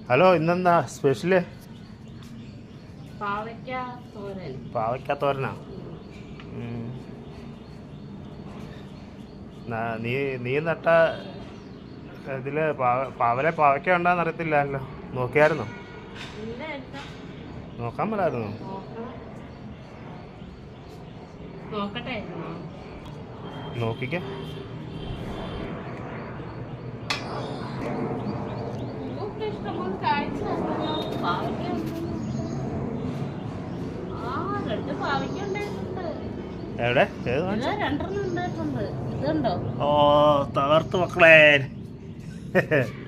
Hello, ഇന്നെന്താ special? പാവയ്ക്ക തോരനാ? നീ നട്ട ഇതില് പാവയ്ക്ക ഉണ്ടാന്ന് അറിയത്തില്ലല്ലോ. നോക്കിയായിരുന്നോ? നോക്കാൻ മേലായിരുന്നോ? നോക്കിക്കേ. എവിടെ? ഓ, തകർത്ത് മക്കളെ.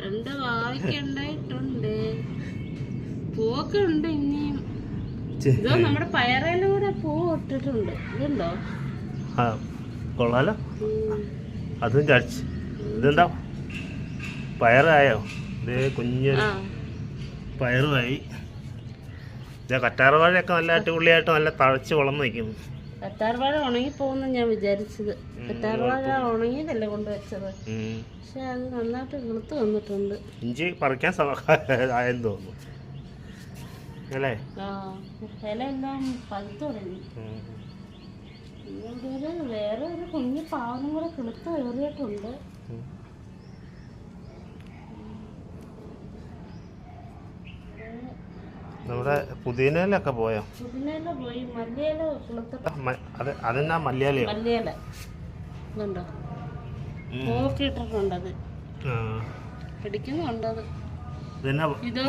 രണ്ട് പാവയ്ക്ക ഉണ്ടായിട്ടുണ്ട്. പൂവൊക്കെ ഉണ്ട് ഇനിയും. ഇതോ നമ്മുടെ പയറയിലൂടെ പൂ ഇട്ടിട്ടുണ്ട്. ഇതുണ്ടോ? ആ, കൊള്ളാലോ. അതും ചടിച്ച്. ഇതെന്താ പയറായോ? ഇത് കുഞ്ഞ് പയറുമായി. കറ്റാർവാഴയൊക്കെ നല്ല അടിപൊളിയായിട്ട് നല്ല തഴച്ച് വളർന്നു നിൽക്കുന്നു. കറ്റാർവാഴ ഉണങ്ങിപ്പോകുന്ന ഞാൻ വിചാരിച്ചത്. കറ്റാർവാഴ ഉണങ്ങിയതല്ലേ കൊണ്ടുവച്ചത്. പക്ഷെ അത് നന്നായിട്ട് കിളുത്ത് വന്നിട്ടുണ്ട്. ഇഞ്ചി പറിക്കാൻ ആയെന്ന് തോന്നുന്നു അല്ലേ? ഇല എല്ലാം പഴുത്തു തുടങ്ങി. വേറെ ഒരു കുഞ്ഞു പാവനും കൂടെ കിളുത്ത് കയറിയിട്ടുണ്ട്. നമ്മുടെ പുതിനയിലൊക്കെ പോയോ? പുതിനയില പോയി. മല്ലിയില കിളുത്തിട്ട്. അതെന്നാ മല്ലിയിലയോ? മല്ലിയില ഇതുണ്ടോ? പൂവൊക്കെ ഇട്ടിട്ടുണ്ട്. അത് പിടിക്കുന്നുണ്ടത്. ഇത്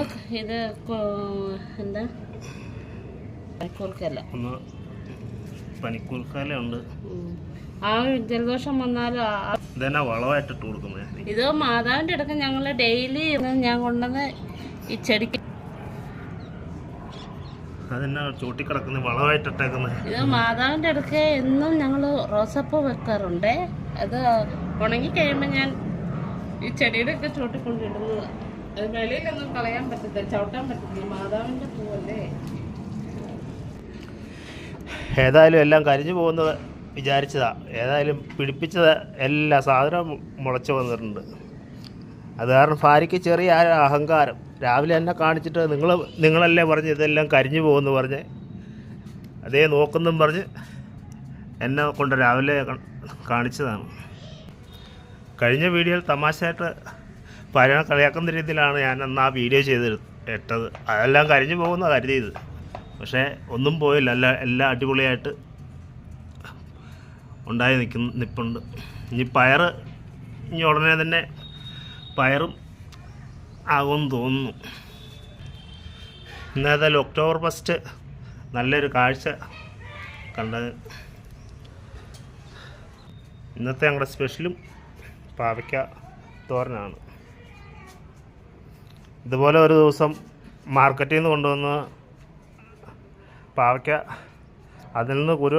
എന്താ പനിക്കൂർക്കല ഉണ്ട്. ആ ജലദോഷം വന്നാലും വളമായിട്ടിട്ട് കൊടുക്കുന്നത്. ഇത് മാതാവിന്റെ അടുക്ക ഞങ്ങള് ഡെയിലി ഞാൻ കൊണ്ടുവന്ന് ഈ ചെടിക്ക് അതെന്നാ ചൂട്ടി കിടക്കുന്ന വളമായിട്ടിട്ടേക്കുന്നത്. ഇത് മാതാവിന്റെ അടുക്ക എന്നും ഞങ്ങള് റോസപ്പൂ വെക്കാറുണ്ട്. അത് ഉണങ്ങി കഴിയുമ്പോൾ ഞാൻ ഈ ചെടിയുടെ ഒക്കെ ചൂട്ടിക്കൊണ്ടിടുന്നത്. അത് വെളിയിലൊന്നും കളയാൻ പറ്റത്തില്ല, ചവിട്ടാൻ പറ്റത്തില്ല. മാതാവിന്റെ പൂവല്ലേ. ഏതായാലും എല്ലാം കരിഞ്ഞു പോകുന്നത് വിചാരിച്ചതാ. ഏതായാലും പിടിപ്പിച്ചത് എല്ലാ സാധനവും മുളച്ചു വന്നിട്ടുണ്ട്. അത് കാരണം ഭാര്യയ്ക്ക് ചെറിയ അഹങ്കാരം. രാവിലെ എന്നെ കാണിച്ചിട്ട് നിങ്ങളല്ലേ പറഞ്ഞ് ഇതെല്ലാം കരിഞ്ഞു പോകുമെന്ന് പറഞ്ഞ് അതേ നോക്കുന്നും പറഞ്ഞ് എന്നെ കൊണ്ട് രാവിലെ കാണിച്ചതാണ്. കഴിഞ്ഞ വീഡിയോയിൽ തമാശയായിട്ട് ഭാര്യനെ കളിയാക്കുന്ന രീതിയിലാണ് ഞാൻ അന്ന് ആ വീഡിയോ ഇട്ടത്. അതെല്ലാം കരിഞ്ഞു പോകുന്ന കരുതിയത്. പക്ഷേ ഒന്നും പോയില്ല. എല്ലാം അടിപൊളിയായിട്ട് ഉണ്ടായി നിൽപ്പുണ്ട്. ഇനി ഇനി ഉടനെ തന്നെ പയറും ആകുമെന്ന് തോന്നുന്നു. ഇന്നേതായാലും ഒക്ടോബർ ഫസ്റ്റ് നല്ലൊരു കാഴ്ച കണ്ടത്. ഇന്നത്തെ ഞങ്ങളുടെ സ്പെഷ്യലും പാവയ്ക്ക തോരനാണ്. ഇതുപോലെ ഒരു ദിവസം മാർക്കറ്റിൽ നിന്ന് കൊണ്ടുവന്ന പാവയ്ക്ക അതിൽ നിന്ന് കുരു